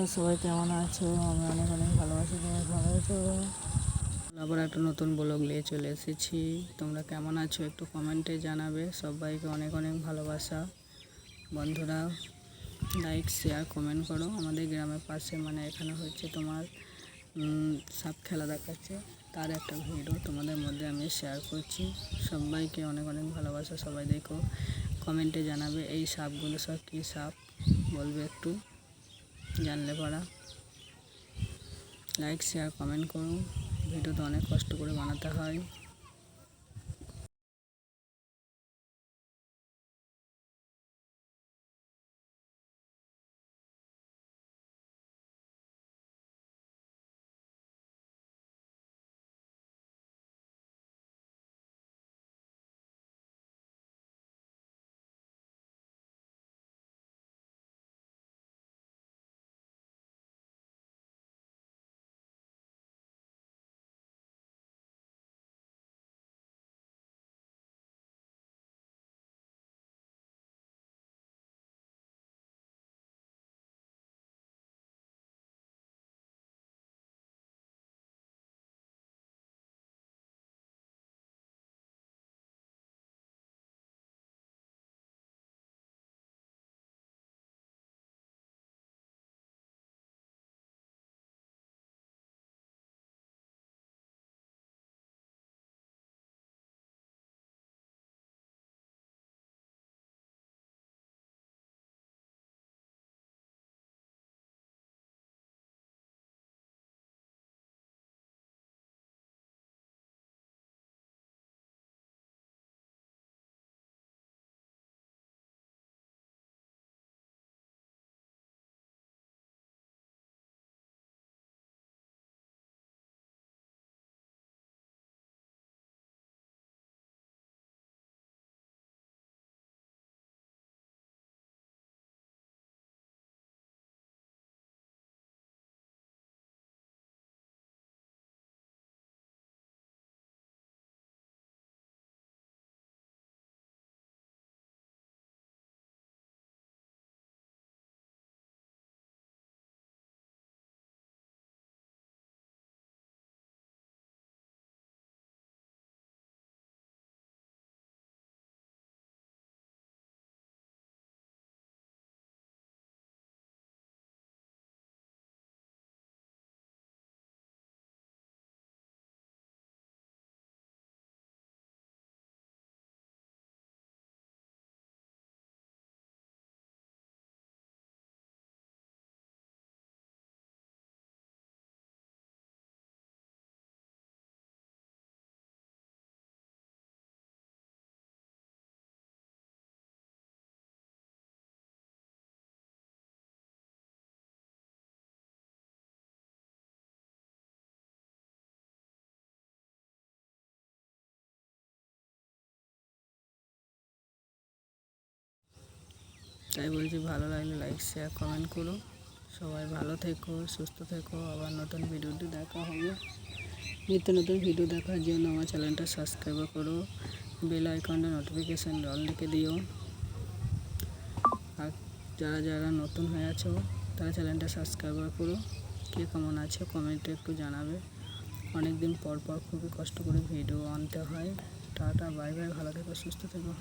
বন্ধুরা সবাই কেমন আছো? আমি অনেক অনেক ভালোবাসি, তোমার ভালো আছো? আবার একটা নতুন ব্লগ নিয়ে চলে এসেছি। তোমরা কেমন আছো একটু কমেন্টে জানাবে। সবাইকে অনেক অনেক ভালোবাসা। বন্ধুরা লাইক শেয়ার কমেন্ট করো। আমাদের গ্রামের পাশে এখানে হচ্ছে তোমার সাপ খেলা দেখাচ্ছে, তার একটা ভিডিও তোমাদের মধ্যে আমি শেয়ার করছি। সবাইকে অনেক অনেক ভালোবাসা। সবাই দেখো, কমেন্টে জানাবে এই সাপগুলো সব কী সাপ বলবে, একটু জানলে পারা। লাইক শেয়ার কমেন্ট করুন। ভিডিওটা অনেক কষ্ট করে বানাতে হয়। তাই বলছি, ভালো লাগলে লাইক শেয়ার কমেন্ট করো। সবাই ভালো থেকো, সুস্থ থেকো। আবার নতুন ভিডিওটি দেখা হবে। নিত্য নতুন ভিডিও দেখার জন্য আমার চ্যানেলটা সাবস্ক্রাইব করো। বেল আইকনটা নোটিফিকেশান অল লিখে দিও। আর যারা যারা নতুন হয়ে আছো তারা চ্যানেলটা সাবস্ক্রাইব করো। কে কেমন আছে কমেন্টে একটু জানাবে। অনেক দিন পর পর খুবই কষ্ট করে ভিডিও আনতে হয়। টাটা, বাই বাই, ভালো থেকো, সুস্থ থেকো।